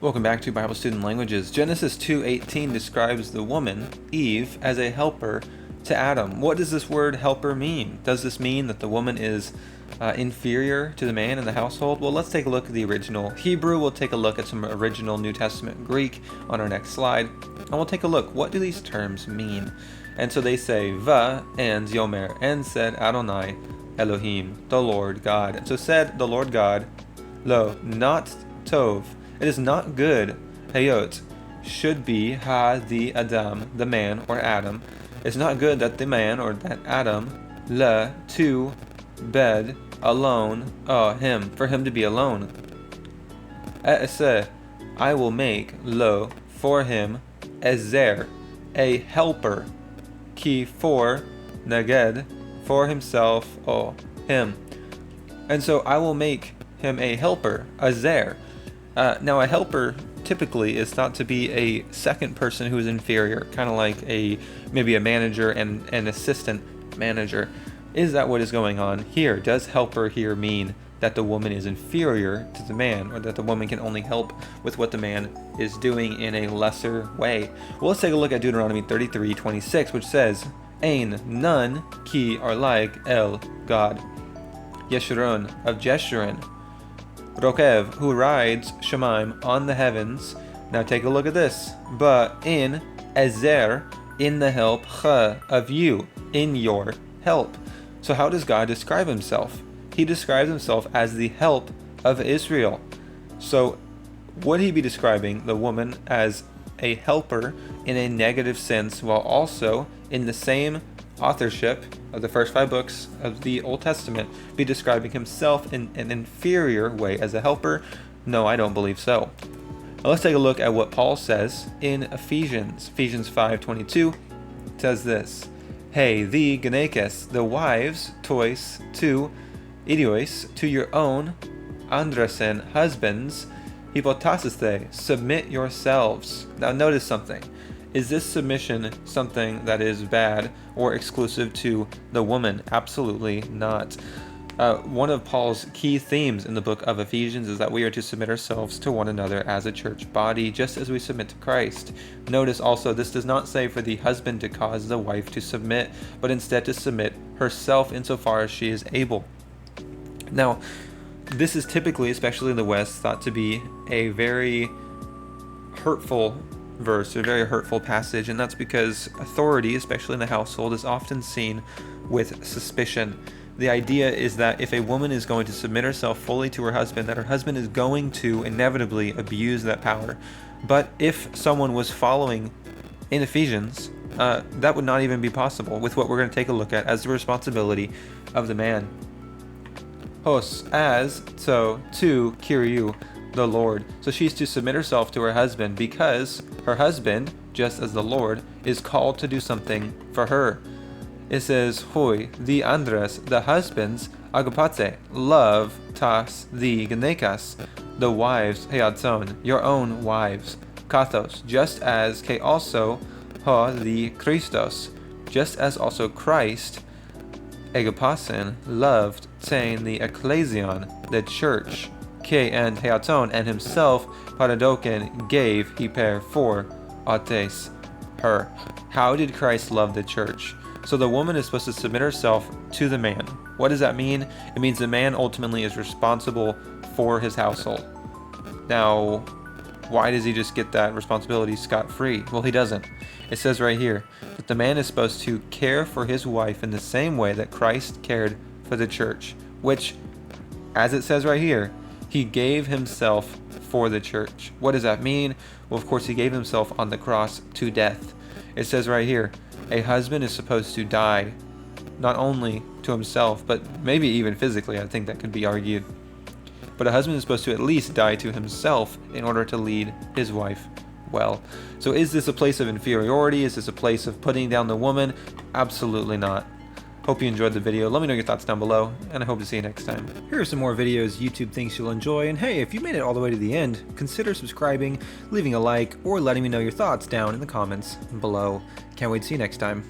Welcome back to Bible Student Languages. Genesis 2:18 describes the woman, Eve, as a helper to Adam. What does this word helper mean? Does this mean that the woman is inferior to the man in the household? Well, let's take a look at the original Hebrew. We'll take a look at some original New Testament Greek on our next slide. And we'll take a look. What do these terms mean? And so they say, Va and Yomer, and said Adonai Elohim, the Lord God. And so said the Lord God, Lo, not Tov. It is not good, Hayot, should be the Adam, the man or Adam. It's not good that the man or that Adam, le, to, bed, alone, him, for him to be alone. E'eseh, I will make, lo, for him, ezer, a helper, ki, for, neged, for himself, him. And so I will make him a helper, ezer. Now, a helper typically is thought to be a second person who is inferior, kind of like maybe a manager and an assistant manager. Is that what is going on here? Does helper here mean that the woman is inferior to the man, or that the woman can only help with what the man is doing in a lesser way? Well, let's take a look at Deuteronomy 33:26, which says, Ain, none, ki are like El, God, Yeshurun, of Jeshurun, Rokev, who rides Shemaim on the heavens. Now take a look at this. But in Ezer, in the help, of you, in your help. So how does God describe himself? He describes himself as the help of Israel. So would he be describing the woman as a helper in a negative sense, while also in the same authorship of the first 5 books of the Old Testament be describing himself in an inferior way as a helper? No, I don't believe so. Now let's take a look at what Paul says in Ephesians 5:22. It says this, Hey, the genekes, the wives, tois, to idiois, to your own, andrasen, husbands, hypotasiste, submit yourselves. Now notice something. Is this submission something that is bad or exclusive to the woman? Absolutely not. One of Paul's key themes in the book of Ephesians is that we are to submit ourselves to one another as a church body, just as we submit to Christ. Notice also, this does not say for the husband to cause the wife to submit, but instead to submit herself insofar as she is able. Now, this is typically, especially in the West, thought to be a very hurtful verse, a very hurtful passage, and that's because authority, especially in the household, is often seen with suspicion. The idea is that if a woman is going to submit herself fully to her husband, that her husband is going to inevitably abuse that power. But if someone was following in Ephesians, that would not even be possible with what we're going to take a look at as the responsibility of the man. Hos, as, so, to, Kyriou, the Lord. So she's to submit herself to her husband because her husband, just as the Lord, is called to do something for her. It says, Hoi, the Andres, the husbands, agapate, love, tas, the genekas, the wives, heatzon, your own wives, kathos, just as ke also, ha, the Christos, just as also Christ, agapasen, loved, tain, the ecclesion, the church, K and Heaton, and himself, paradoken, gave, hiper, for, ates, her. How did Christ love the church? So the woman is supposed to submit herself to the man. What does that mean? It means the man ultimately is responsible for his household. Now, why does he just get that responsibility scot-free? Well, he doesn't. It says right here that the man is supposed to care for his wife in the same way that Christ cared for the church, which, as it says right here, he gave himself for the church. What does that mean? Well, of course, he gave himself on the cross to death. It says right here, a husband is supposed to die, not only to himself, but maybe even physically. I think that could be argued. But a husband is supposed to at least die to himself in order to lead his wife well. So is this a place of inferiority? Is this a place of putting down the woman? Absolutely not. Hope you enjoyed the video. Let me know your thoughts down below, and I hope to see you next time. Here are some more videos YouTube thinks you'll enjoy, and hey, if you made it all the way to the end, consider subscribing, leaving a like, or letting me know your thoughts down in the comments below. Can't wait to see you next time.